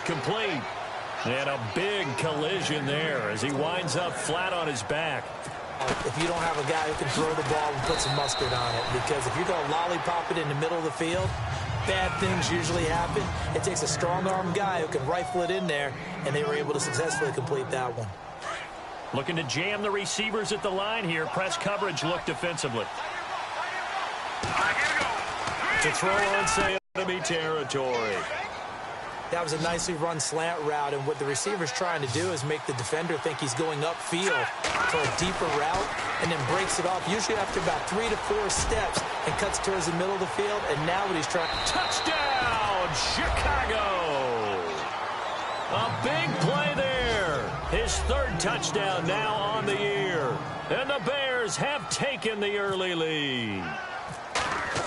complete. And a big collision there as he winds up flat on his back. If you don't have a guy who can throw the ball and put some mustard on it, because if you're going to lollipop it in the middle of the field, bad things usually happen. It takes a strong-arm guy who can rifle it in there, and they were able to successfully complete that one. Looking to jam the receivers at the line here. Press coverage look defensively. To throw on, say, enemy territory. That was a nicely run slant route, and what the receiver's trying to do is make the defender think he's going upfield for a deeper route, and then breaks it off, usually after about 3 to 4 steps, and cuts towards the middle of the field, and now what he's trying... Touchdown, Chicago! A big play there. His 3rd touchdown now on the year. And the Bears have taken the early lead.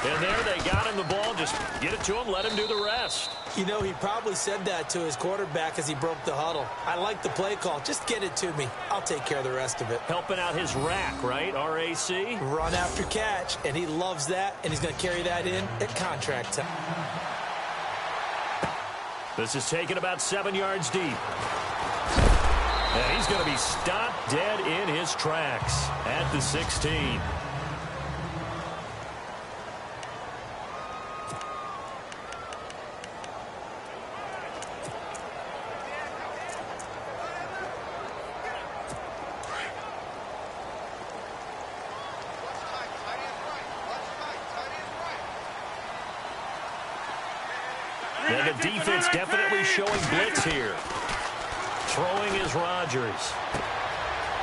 And there they got him the ball. Just get it to him, let him do the rest. You know, he probably said that to his quarterback as he broke the huddle. I like the play call. Just get it to me. I'll take care of the rest of it. Helping out his rack, right? R-A-C? Run after catch, and he loves that, and he's going to carry that in at contract time. This is taken about 7 yards deep. And he's going to be stopped dead in his tracks at the 16. And the defense definitely showing blitz here. Throwing is Rodgers.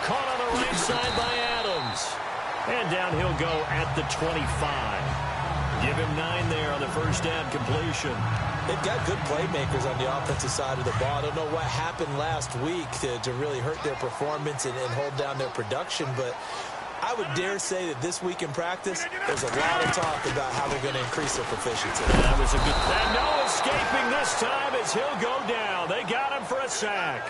Caught on the right side by Adams. And down he'll go at the 25. Give him 9 there on the first down completion. They've got good playmakers on the offensive side of the ball. I don't know what happened last week to really hurt their performance and hold down their production, but I would dare say that this week in practice, there's a lot of talk about how they're going to increase their proficiency. That was a good... And no escaping this time as he'll go down. They got him for a sack.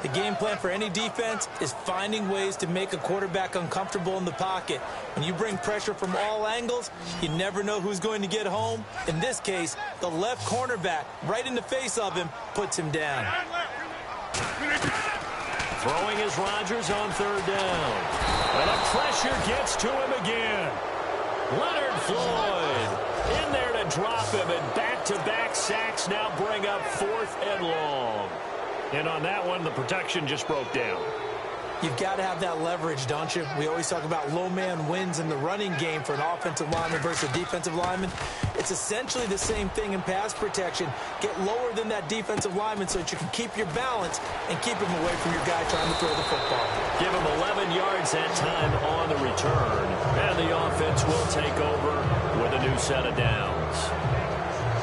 The game plan for any defense is finding ways to make a quarterback uncomfortable in the pocket. When you bring pressure from all angles, you never know who's going to get home. In this case, the left cornerback, right in the face of him, puts him down. Throwing is Rodgers on 3rd down. And the pressure gets to him again. Leonard Floyd in there to drop him, and back-to-back sacks now bring up 4th and long. And on that one, the protection just broke down. You've got to have that leverage, don't you? We always talk about low man wins in the running game for an offensive lineman versus a defensive lineman. It's essentially the same thing in pass protection. Get lower than that defensive lineman so that you can keep your balance and keep him away from your guy trying to throw the football. Give him 11 yards that time on the return. And the offense will take over with a new set of downs.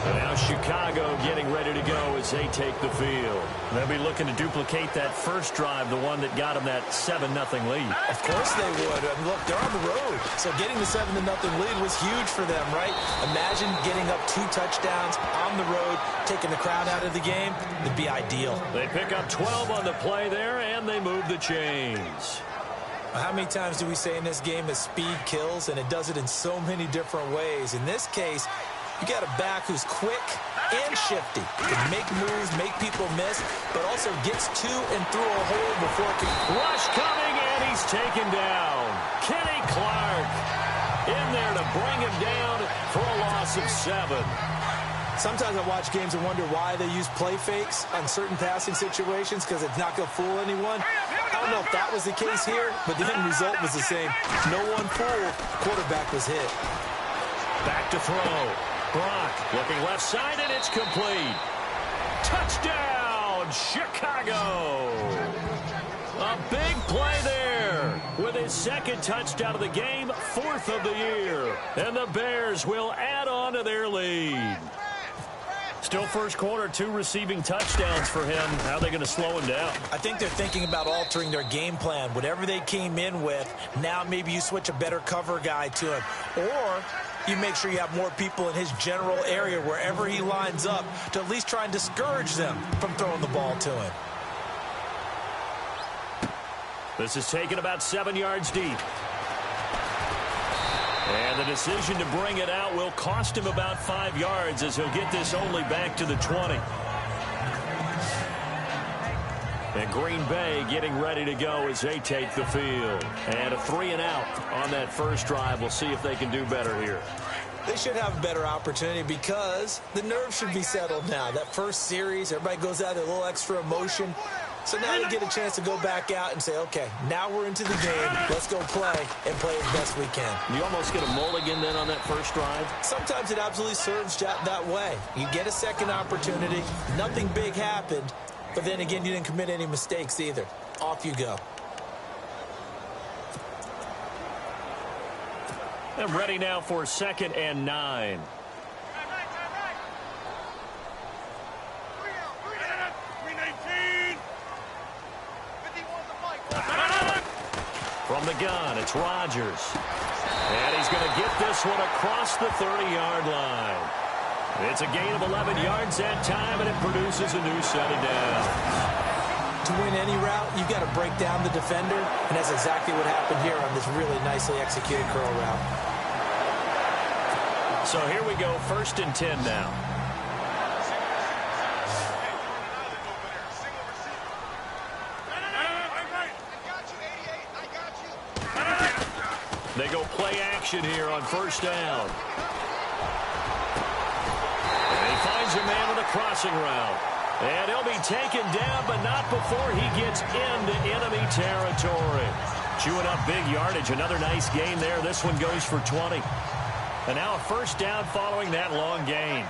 And now Chicago getting ready to go as they take the field. They'll be looking to duplicate that first drive, the one that got them that 7-0 lead. Of course they would. I mean, look, they're on the road. So getting the 7-0 lead was huge for them, right? Imagine getting up 2 touchdowns on the road, taking the crowd out of the game. It'd be ideal. They pick up 12 on the play there, and they move the chains. How many times do we say in this game that speed kills, and it does it in so many different ways? In this case, you got a back who's quick and shifty. Can make moves, make people miss, but also gets to and through a hole before it can... Rush coming, and he's taken down. Kenny Clark in there to bring him down for a loss of 7. Sometimes I watch games and wonder why they use play fakes on certain passing situations, because it's not going to fool anyone. I don't know if that was the case here, but the end result was the same. No one fooled. Quarterback was hit. Back to throw. Brock looking left side, and it's complete. Touchdown, Chicago. A big play there with his 2nd touchdown of the game, 4th of the year. And the Bears will add on to their lead. Still first quarter, 2 receiving touchdowns for him. How are they going to slow him down? I think they're thinking about altering their game plan. Whatever they came in with, now maybe you switch a better cover guy to him. Or you make sure you have more people in his general area wherever he lines up to at least try and discourage them from throwing the ball to him. This is taken about 7 yards deep. And the decision to bring it out will cost him about 5 yards as he'll get this only back to the 20. And Green Bay getting ready to go as they take the field. And a 3-and-out on that first drive. We'll see if they can do better here. They should have a better opportunity because the nerves should be settled now. That first series, everybody goes out with a little extra emotion. So now they get a chance to go back out and say, okay, now we're into the game. Let's go play and play as best we can. You almost get a mulligan then on that first drive? Sometimes it absolutely serves that way. You get a second opportunity. Nothing big happened. But then again, you didn't commit any mistakes either. Off you go. And ready now for 2nd and 9. From the gun, it's Rodgers. And he's going to get this one across the 30-yard line. It's a gain of 11 yards that time, and it produces a new set of downs. To win any route, you've got to break down the defender, and that's exactly what happened here on this really nicely executed curl route. So here we go, 1st and 10 now. They go play action here on 1st down. And he finds a man on the crossing route. And he'll be taken down, but not before he gets into enemy territory. Chewing up big yardage. Another nice gain there. This one goes for 20. And now a 1st down following that long gain.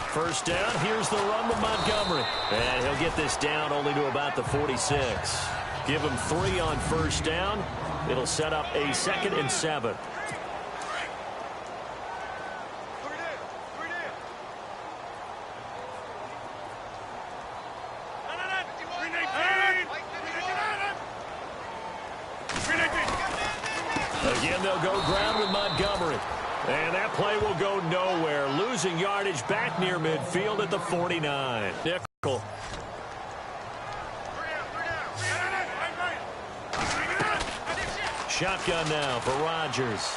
First down, here's the run with Montgomery. And he'll get this down only to about the 46. Give him 3 on 1st down. It'll set up a 2nd and 7. Again, they'll go ground with Montgomery. And that play will go nowhere. Losing yardage back near midfield at the 49. Nickel. Shotgun now for Rodgers.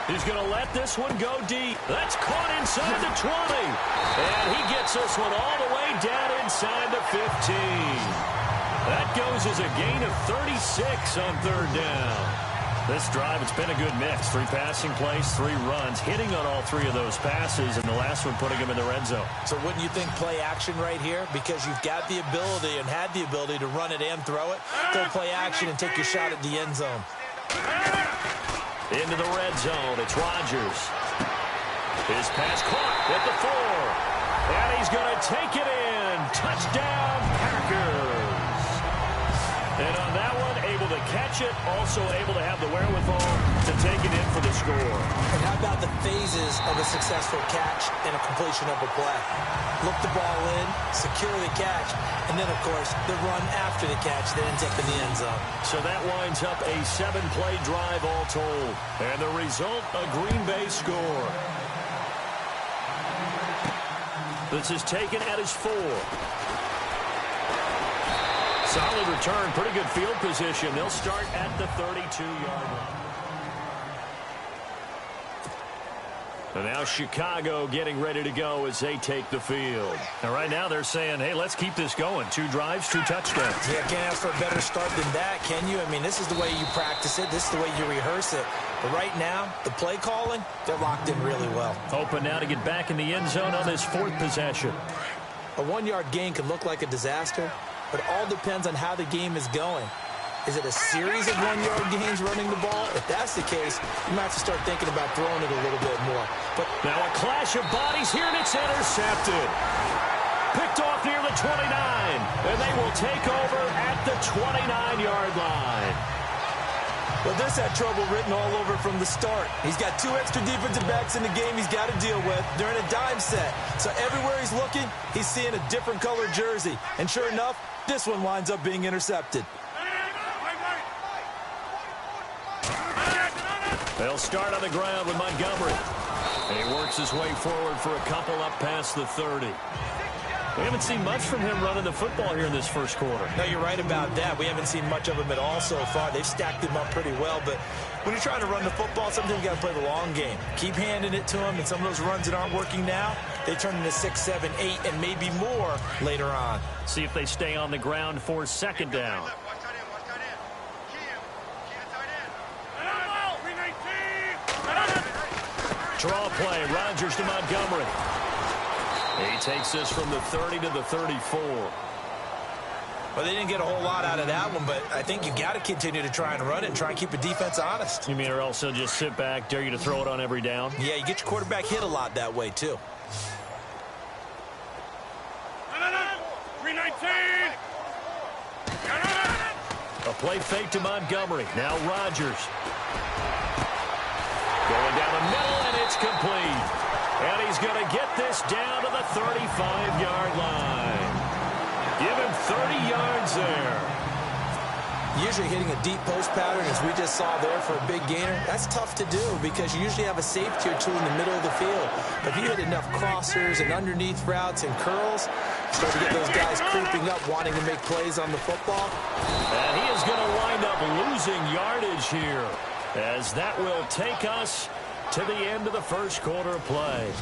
He's going to let this one go deep. That's caught inside the 20. And he gets this one all the way down inside the 15. That goes as a gain of 36 on 3rd down. This drive, it's been a good mix. 3 passing plays, 3 runs, hitting on all 3 of those passes, and the last one putting him in the red zone. So wouldn't you think play action right here? Because you've got the ability and had the ability to run it and throw it. Go play action and take your shot at the end zone. Into the red zone, it's Rodgers. His pass caught at the 4. And he's going to take it in. Touchdown, Packers. And on that one, able to catch it, also able to have the wherewithal to take it in for the score. And how about the phases of a successful catch and a completion of a play? Look the ball in, secure the catch, and then, of course, the run after the catch that ends up in the end zone. So that winds up a 7-play drive all told. And the result, a Green Bay score. This is taken at his 4. Solid return, pretty good field position. They'll start at the 32-yard line. And now Chicago getting ready to go as they take the field. And right now they're saying, hey, let's keep this going. 2 drives, 2 touchdowns. Yeah, can't ask for a better start than that, can you? I mean, this is the way you practice it. This is the way you rehearse it. But right now, the play calling, they're locked in really well. Open now to get back in the end zone on this 4th possession. A 1-yard gain can look like a disaster, but it all depends on how the game is going. Is it a series of 1-yard gains running the ball? If that's the case, you might have to start thinking about throwing it a little bit more. But now a clash of bodies here, and it's intercepted. Picked off near the 29, and they will take over at the 29-yard line. Well, this had trouble written all over from the start. He's got 2 extra defensive backs in the game he's got to deal with. They're in a dime set. So everywhere he's looking, he's seeing a different color jersey. And sure enough, this one winds up being intercepted. They'll start on the ground with Montgomery. And he works his way forward for a couple up past the 30. We haven't seen much from him running the football here in this first quarter. No, you're right about that. We haven't seen much of him at all so far. They've stacked him up pretty well, but when you're trying to run the football, sometimes you got to play the long game. Keep handing it to him, and some of those runs that aren't working now, they turn into 6, 7, 8, and maybe more later on. See if they stay on the ground for second down. Draw play, Rodgers to Montgomery. He takes this from the 30 to the 34. Well, they didn't get a whole lot out of that one, but I think you got to continue to try and run it and try and keep the defense honest. You mean or else they'll just sit back, dare you to throw it on every down? Yeah, you get your quarterback hit a lot that way, too. 319. A play fake to Montgomery. Now Rodgers. Going down the middle, and it's complete. And he's going to get this down to the 35-yard line. Give him 30 yards there. Usually hitting a deep post pattern, as we just saw there for a big gainer, that's tough to do because you usually have a safety or two in the middle of the field. But if you hit enough crossers and underneath routes and curls, start to get those guys creeping up, wanting to make plays on the football. And he is going to wind up losing yardage here, as that will take us to the end of the first quarter of play.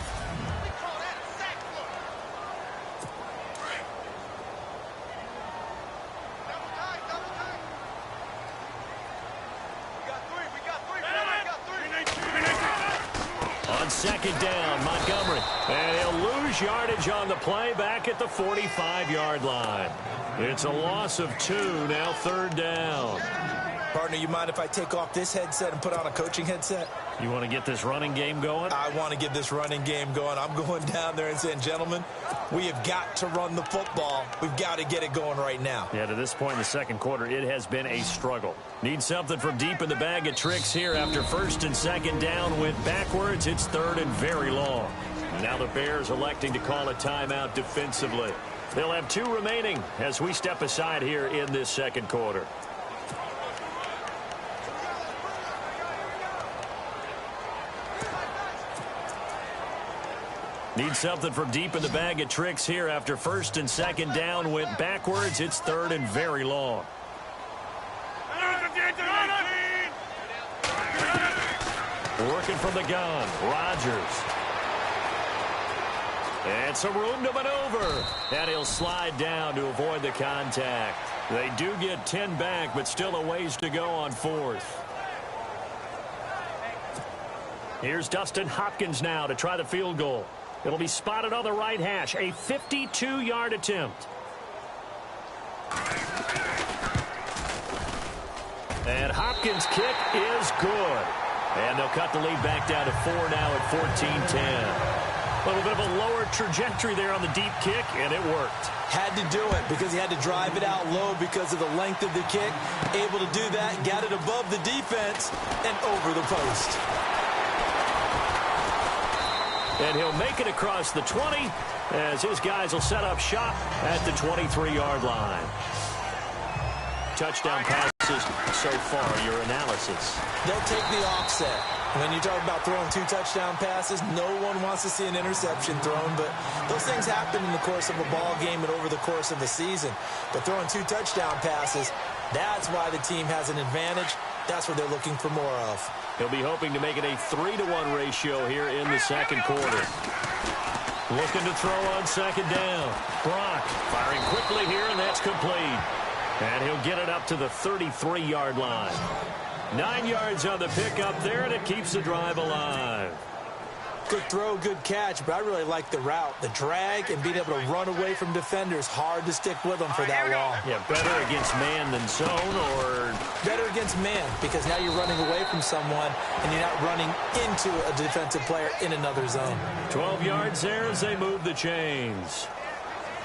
On second down, Montgomery. And he'll lose yardage on the play back at the 45-yard line. It's a loss of 2, now third down. Partner, you mind if I take off this headset and put on a coaching headset? You want to get this running game going? I want to get this running game going. I'm going down there and saying, gentlemen, we have got to run the football. We've got to get it going right now. Yeah, to this point in the second quarter, it has been a struggle. Need something from deep in the bag of tricks here after first and second down went backwards. It's third and very long. Now the Bears electing to call a timeout defensively. They'll have 2 remaining as we step aside here in this second quarter. Need something from deep in the bag of tricks here after first and second down went backwards. It's third and very long. Working from the gun, Rodgers. And some room to maneuver. And he'll slide down to avoid the contact. They do get 10 back, but still a ways to go on fourth. Here's Dustin Hopkins now to try the field goal. It'll be spotted on the right hash. A 52-yard attempt. And Hopkins' kick is good. And they'll cut the lead back down to 4 now at 14-10. A little bit of a lower trajectory there on the deep kick, and it worked. Had to do it because he had to drive it out low because of the length of the kick. Able to do that, got it above the defense and over the post. And he'll make it across the 20 as his guys will set up shop at the 23-yard line. Touchdown passes so far, your analysis. They'll take the offset. When you talk about throwing 2 touchdown passes, no one wants to see an interception thrown, but those things happen in the course of a ball game and over the course of a season. But throwing 2 touchdown passes, that's why the team has an advantage. That's what they're looking for more of. He'll be hoping to make it a 3-to-1 ratio here in the second quarter. Looking to throw on second down. Brock firing quickly here, and that's complete. And he'll get it up to the 33-yard line. 9 yards on the pickup there, and it keeps the drive alive. Good throw, good catch, but I really like the route. The drag and being able to run away from defenders, hard to stick with them for that long. Yeah, better against man than zone, or? Better against man, because now you're running away from someone and you're not running into a defensive player in another zone. 12 yards there as they move the chains.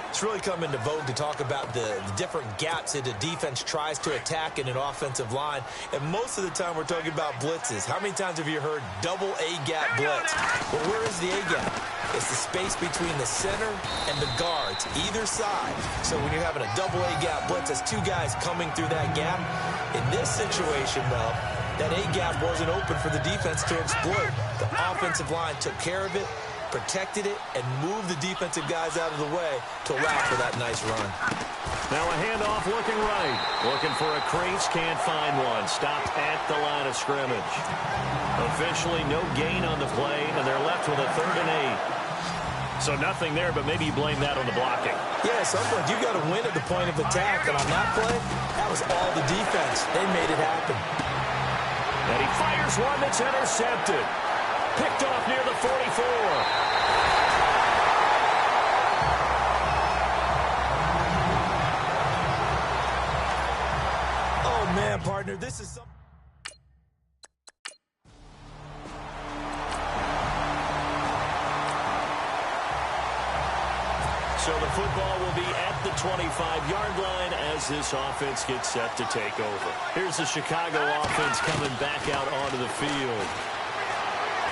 It's really come into vogue to talk about the different gaps that a defense tries to attack in an offensive line. And most of the time we're talking about blitzes. How many times have you heard double A-gap blitz? Well, where is the A-gap? It's the space between the center and the guards, either side. So when you're having a double A-gap blitz, that's 2 guys coming through that gap. In this situation, though, that A-gap wasn't open for the defense to exploit. The offensive line took care of it, protected it, and moved the defensive guys out of the way to allow for that nice run. Now a handoff looking right. Looking for a crease, can't find one. Stopped at the line of scrimmage. Officially no gain on the play, and they're left with a 3rd and 8. So nothing there, but maybe you blame that on the blocking. Yeah, at some point, you've got to win at the point of attack. And on that play, that was all the defense. They made it happen. And he fires one that's intercepted. Picked off near the 44. Oh, man, partner, this is something. So the football will be at the 25-yard line as this offense gets set to take over. Here's the Chicago offense coming back out onto the field.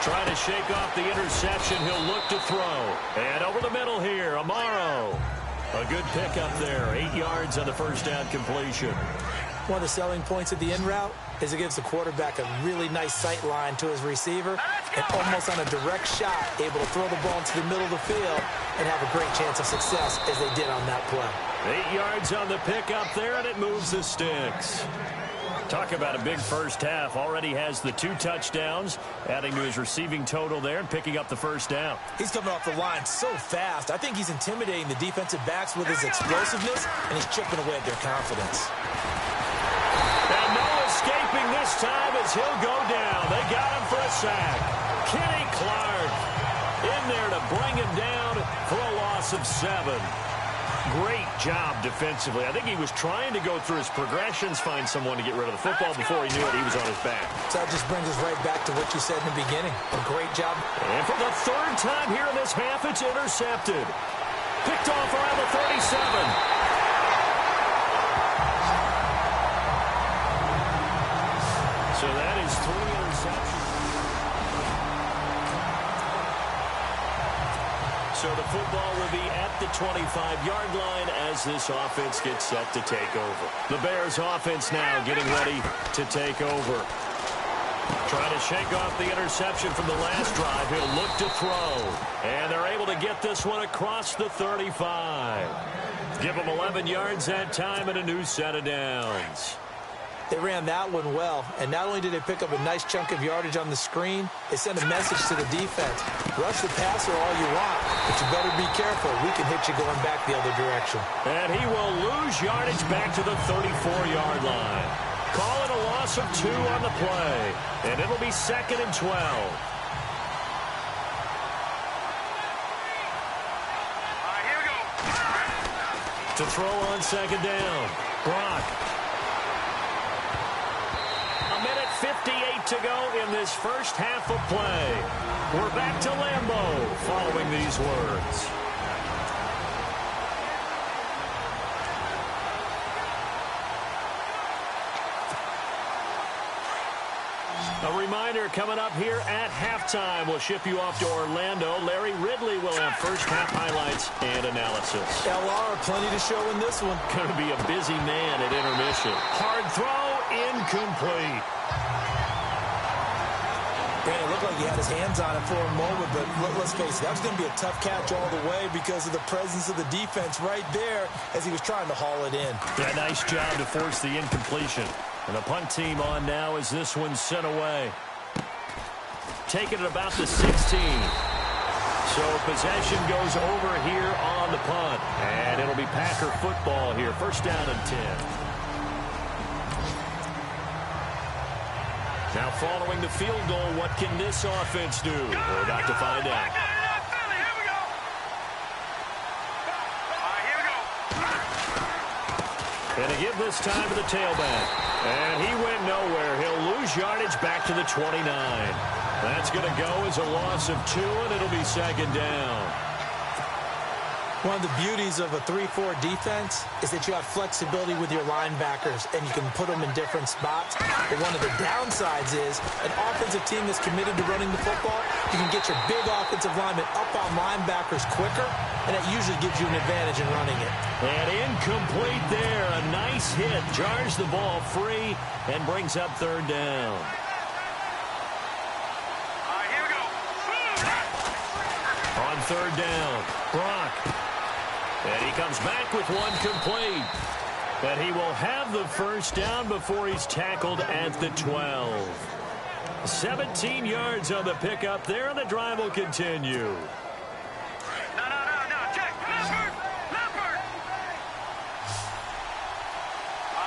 Trying to shake off the interception. He'll look to throw. And over the middle here, Amaro. A good pickup there. 8 yards on the first down completion. One of the selling points of the in route is it gives the quarterback a really nice sight line to his receiver and almost on a direct shot able to throw the ball into the middle of the field and have a great chance of success as they did on that play. 8 yards on the pickup there, and it moves the sticks. Talk about a big first half. Already has the 2 touchdowns, adding to his receiving total there and picking up the first down. He's coming off the line so fast. I think he's intimidating the defensive backs with his explosiveness, and he's chipping away at their confidence. And no escaping this time as he'll go down. They got him for a sack. Kenny Clark in there to bring him down for a loss of 7. Great job defensively. I think he was trying to go through his progressions, find someone to get rid of the football. Before he knew it, he was on his back. So that just brings us right back to what you said in the beginning. A great job. And for the 3rd time here in this half, it's intercepted. Picked off around the 37. So that is 3 interceptions. So the football will be at the 25-yard line as this offense gets set to take over. The Bears offense now getting ready to take over. Trying to shake off the interception from the last drive. He'll look to throw. And they're able to get this one across the 35. Give them 11 yards that time and a new set of downs. They ran that one well, and not only did they pick up a nice chunk of yardage on the screen, they sent a message to the defense. Rush the passer all you want, but you better be careful. We can hit you going back the other direction. And he will lose yardage back to the 34-yard line. Call it a loss of 2 on the play, and it'll be 2nd and 12. Here we go. To throw on 2nd down. Brock. 58 to go in this first half of play. We're back to Lambeau following these words. A reminder coming up here at halftime. We'll ship you off to Orlando. Larry Ridley will have first half highlights and analysis. LR, plenty to show in this one. Going to be a busy man at intermission. Hard throw, incomplete. Brandon, it looked like he had his hands on it for a moment, but let's face it, that was going to be a tough catch all the way because of the presence of the defense right there as he was trying to haul it in. Yeah, nice job to force the incompletion. And the punt team on now as this one's sent away. Taking it about the 16. So possession goes over here on the punt. And it'll be Packer football here. First down and 10. Now following the field goal, what can this offense do? We're about to find out. And to give this time to the tailback. And he went nowhere. He'll lose yardage back to the 29. That's going to go as a loss of 2, and it'll be 2nd down. One of the beauties of a 3-4 defense is that you have flexibility with your linebackers, and you can put them in different spots. But one of the downsides is an offensive team that's committed to running the football, you can get your big offensive linemen up on linebackers quicker, and that usually gives you an advantage in running it. And incomplete there. A nice hit. Jars the ball free and brings up 3rd down. third down. Brock. And he comes back with one complete. And he will have the first down before he's tackled at the 12. 17 yards on the pickup there, and the drive will continue. No. Check. Leopard.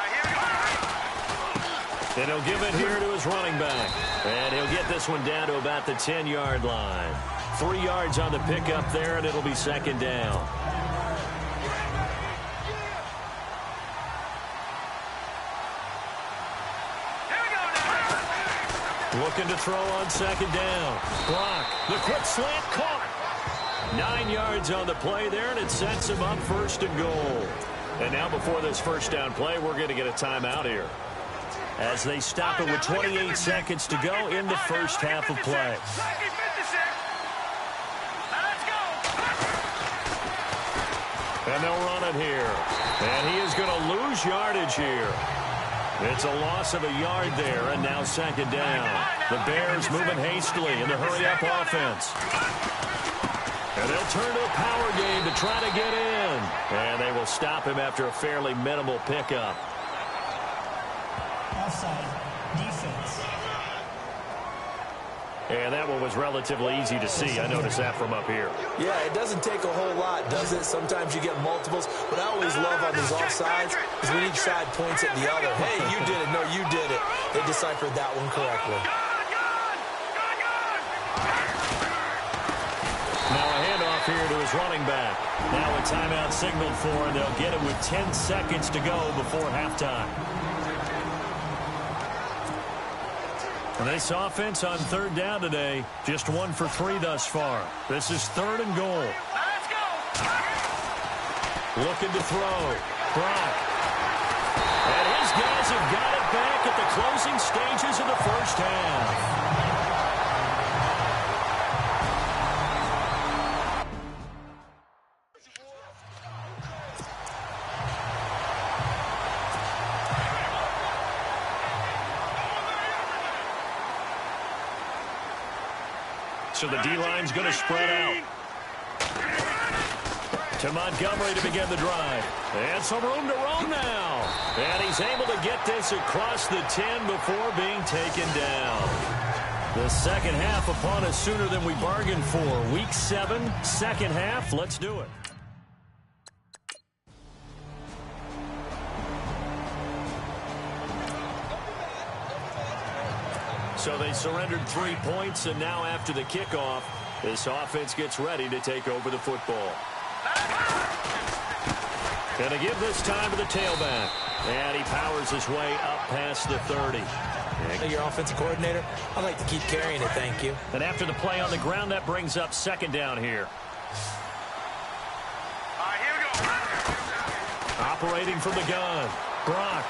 Here we go. And he'll give it here to his running back. And he'll get this one down to about the 10-yard line. 3 yards on the pickup there, and it'll be second down. Looking to throw on second down. Brock, the quick slant caught. 9 yards on the play there, and it sets him up first and goal. And now before this first down play, we're going to get a timeout here, as they stop it with 28 seconds to go in the first half of play. And they'll run it here. And he is going to lose yardage here. It's a loss of a yard there, and now second down. The Bears moving hastily in the hurry-up offense. And they'll turn to a power game to try to get in. And they will stop him after a fairly minimal pickup. Offside, defense. And that one was relatively easy to see. I noticed that from up here. Yeah, it doesn't take a whole lot, does it? Sometimes you get multiples. What I always love on these offsides is when each side points at the other. Hey, you did it. No, you did it. They deciphered that one correctly. Now a handoff here to his running back. Now a timeout signaled for, and they'll get it with 10 seconds to go before halftime. And this offense on third down today, just 1 for 3 thus far. This is third and goal. Let's go. Looking to throw. Brock. And his guys have got it back at the closing stages of the first half. So the D-line's going to spread out. To Montgomery to begin the drive. And some room to roam now. And he's able to get this across the 10 before being taken down. The second half upon us sooner than we bargained for. Week 7, second half. Let's do it. So they surrendered 3 points, and now after the kickoff, this offense gets ready to take over the football. Going to give this time to the tailback. And he powers his way up past the 30. Your offensive coordinator, I'd like to keep carrying it, thank you. And after the play on the ground, that brings up second down here. Here we go. Operating from the gun. Brock.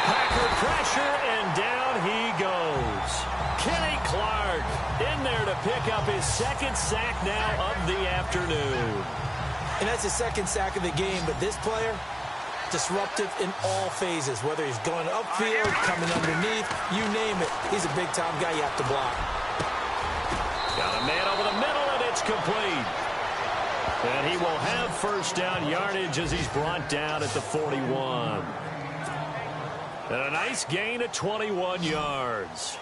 Packer pressure, and down he goes. Kenny Clark in there to pick up his second sack now of the afternoon. And that's the second sack of the game, but this player, disruptive in all phases, whether he's going upfield, coming underneath, you name it. He's a big-time guy you have to block. Got a man over the middle, and it's complete. And he will have first down yardage as he's brought down at the 41. And a nice gain of 21 yards.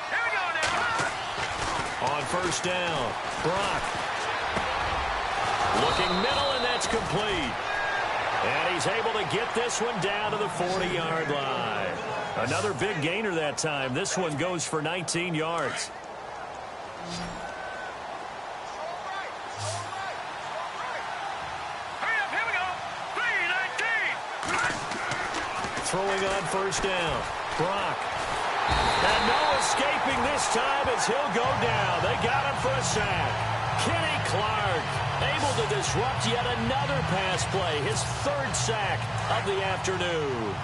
Here we go now. On first down, Brock. Looking middle, and that's complete. And he's able to get this one down to the 40-yard line. Another big gainer that time. This one goes for 19 yards. Throwing on first down. Brock. And no escaping this time as he'll go down. They got him for a sack. Kenny Clark able to disrupt yet another pass play. His third sack of the afternoon.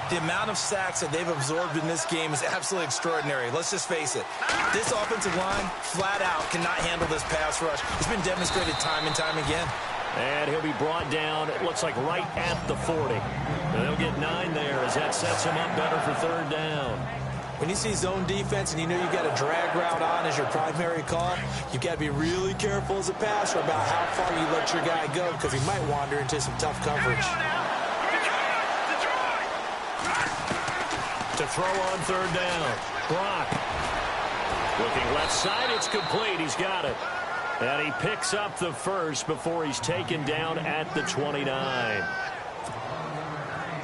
The amount of sacks that they've absorbed in this game is absolutely extraordinary. Let's just face it. This offensive line, flat out, cannot handle this pass rush. It's been demonstrated time and time again. And he'll be brought down, it looks like right at the 40. And they'll get 9 there as that sets him up better for third down. When you see zone defense and you know you've got a drag route on as your primary call, you've got to be really careful as a passer about how far you let your guy go because he might wander into some tough coverage. To throw on third down. Brock. Looking left side, it's complete. He's got it. And he picks up the first before he's taken down at the 29.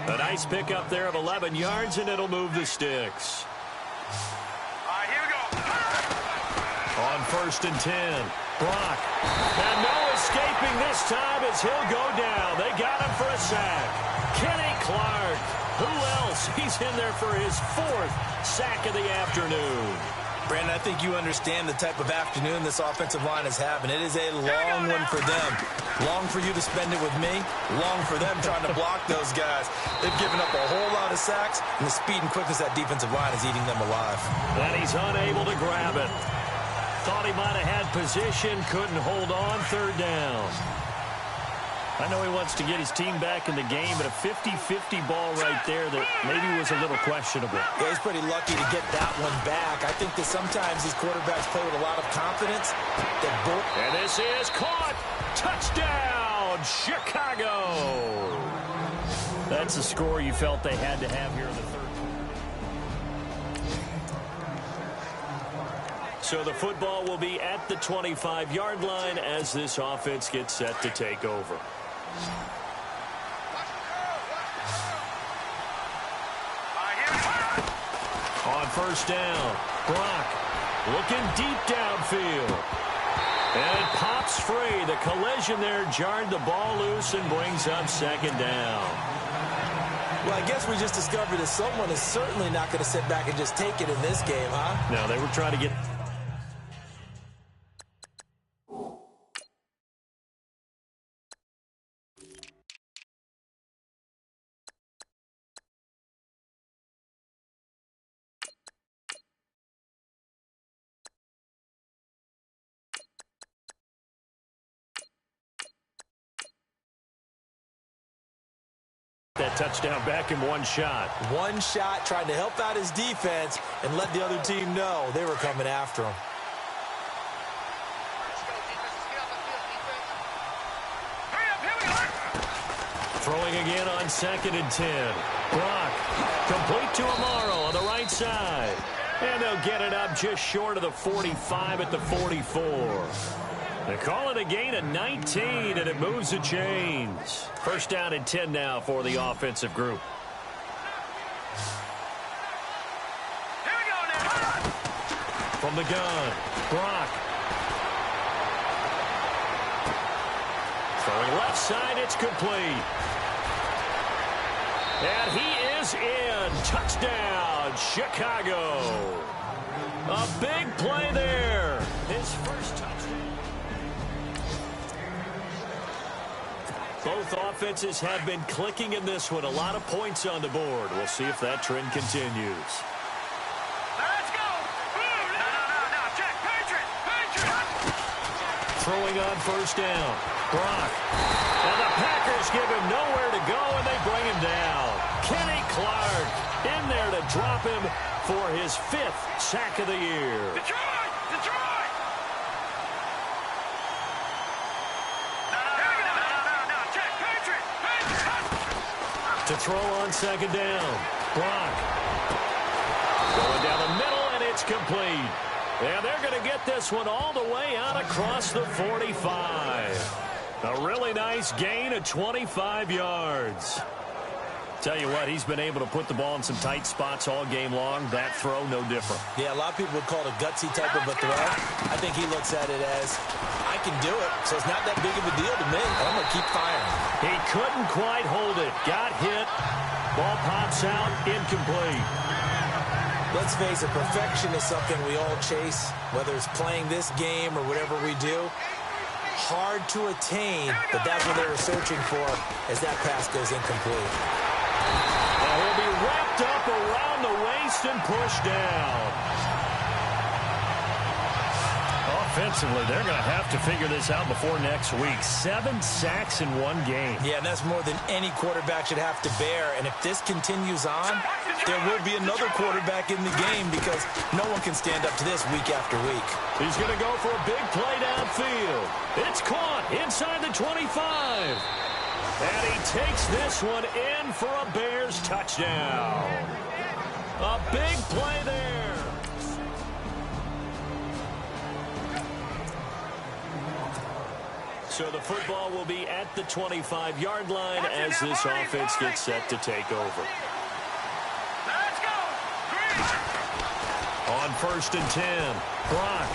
A nice pickup there of 11 yards, and it'll move the sticks. Here we go. On 1st and 10. Brock. And no escaping this time as he'll go down. They got him for a sack. Kenny Clark. Who else? He's in there for his 4th sack of the afternoon. Brandon, I think you understand the type of afternoon this offensive line is having. It is a long one for them. Long for you to spend it with me. Long for them trying to block those guys. They've given up a whole lot of sacks, and the speed and quickness of that defensive line is eating them alive. And he's unable to grab it. Thought he might have had position, couldn't hold on. 3rd down. I know he wants to get his team back in the game, but a 50-50 ball right there that maybe was a little questionable. Yeah, he's pretty lucky to get that one back. I think that sometimes these quarterbacks play with a lot of confidence. And this is caught. Touchdown, Chicago. That's a score you felt they had to have here in the 3rd. So the football will be at the 25-yard line as this offense gets set to take over. On 1st down, Brock looking deep downfield. And it pops free. The collision there jarred the ball loose and brings up 2nd down. Well, I guess we just discovered that someone is certainly not going to sit back and just take it in this game, huh? No, they were trying to get... that touchdown back in one shot. One shot, trying to help out his defense and let the other team know they were coming after him. Throwing again on 2nd and 10. Brock, complete to Amaro on the right side. And they'll get it up just short of the 45 at the 44. They call it a gain of 19, and it moves the chains. 1st down and 10 now for the offensive group. Here we go now. From the gun, Brock. Throwing left side, it's complete. And he is in. Touchdown, Chicago. A big play there. His first touchdown. Both offenses have been clicking in this one. A lot of points on the board. We'll see if that trend continues. Let's go. No. Check. Patriot. Throwing on 1st down. Brock. And the Packers give him nowhere to go, and they bring him down. Kenny Clark in there to drop him for his 5th sack of the year. Detroit. No. Check. Patriot. To throw on 2nd down. Brock. Going down the middle, and it's complete. And they're going to get this one all the way out across the 45. A really nice gain of 25 yards. Tell you what, he's been able to put the ball in some tight spots all game long. That throw, no different. Yeah, a lot of people would call it a gutsy type of a throw. I think he looks at it as, I can do it, so it's not that big of a deal to me. I'm going to keep firing. He couldn't quite hold it. Got hit. Ball pops out, incomplete. Let's face it, perfection is something we all chase, whether it's playing this game or whatever we do. Hard to attain, but that's what they were searching for as that pass goes incomplete. And he'll be wrapped up around the waist and pushed down. A Defensively, they're going to have to figure this out before next week. 7 sacks in one game. Yeah, and that's more than any quarterback should have to bear. And if this continues on, there will be another quarterback in the game because no one can stand up to this week after week. He's going to go for a big play downfield. It's caught inside the 25. And he takes this one in for a Bears touchdown. A big play there. So the football will be at the 25-yard line as this offense gets set to take over. Let's go. On 1st and 10, Brock.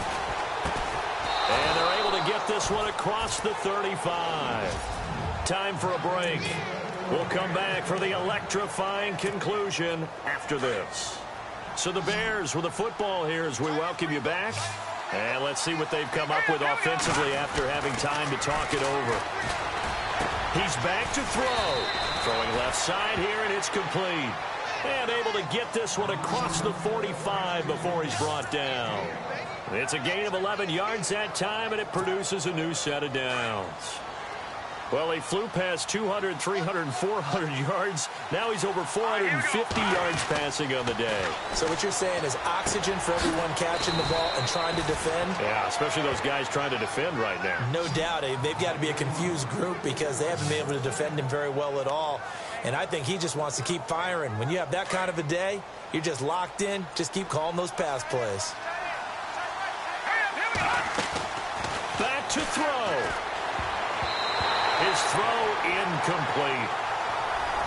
And they're able to get this one across the 35. Time for a break. We'll come back for the electrifying conclusion after this. So the Bears with the football here as we welcome you back. And let's see what they've come up with offensively after having time to talk it over. He's back to throw. Throwing left side here, and it's complete. And able to get this one across the 45 before he's brought down. It's a gain of 11 yards that time, and it produces a new set of downs. Well, he flew past 200, 300, and 400 yards. Now he's over 450 yards passing on the day. So what you're saying is oxygen for everyone catching the ball and trying to defend? Yeah, especially those guys trying to defend right now. No doubt. They've got to be a confused group because they haven't been able to defend him very well at all. And I think he just wants to keep firing. When you have that kind of a day, you're just locked in. Just keep calling those pass plays. Back to throw. His throw incomplete.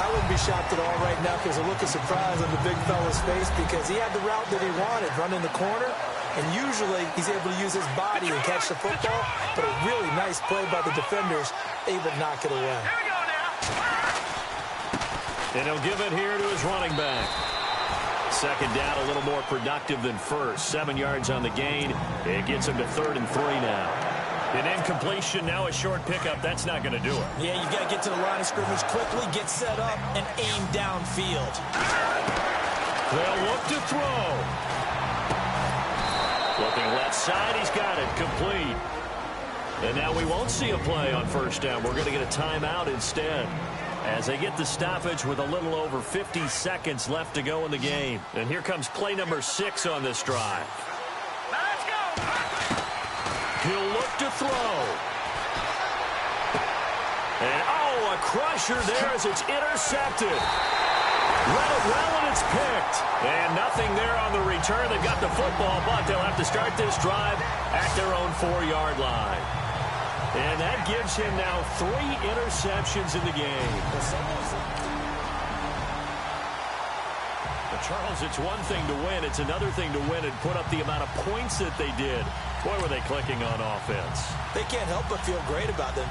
I wouldn't be shocked at all right now because a look of surprise on the big fella's face because he had the route that he wanted, running the corner, and usually he's able to use his body and catch the football, but a really nice play by the defenders, able to knock it away. Here we go now. And he'll give it here to his running back. Second down, a little more productive than first. 7 yards on the gain. It gets him to 3rd and 3 now. An incompletion, now a short pickup. That's not going to do it. Yeah, you've got to get to the line of scrimmage quickly, get set up, and aim downfield. They'll look to throw. Looking left side, he's got it, complete. And now we won't see a play on 1st down. We're going to get a timeout instead as they get the stoppage with a little over 50 seconds left to go in the game. And here comes play number 6 on this drive. Let's go. He'll look to throw. And, oh, a crusher there as it's intercepted. Read it well, and it's picked. And nothing there on the return. They've got the football, but they'll have to start this drive at their own 4-yard line. And that gives him now 3 interceptions in the game. But Charles, it's one thing to win. It's another thing to win and put up the amount of points that they did. Boy, were they clicking on offense. They can't help but feel great about them.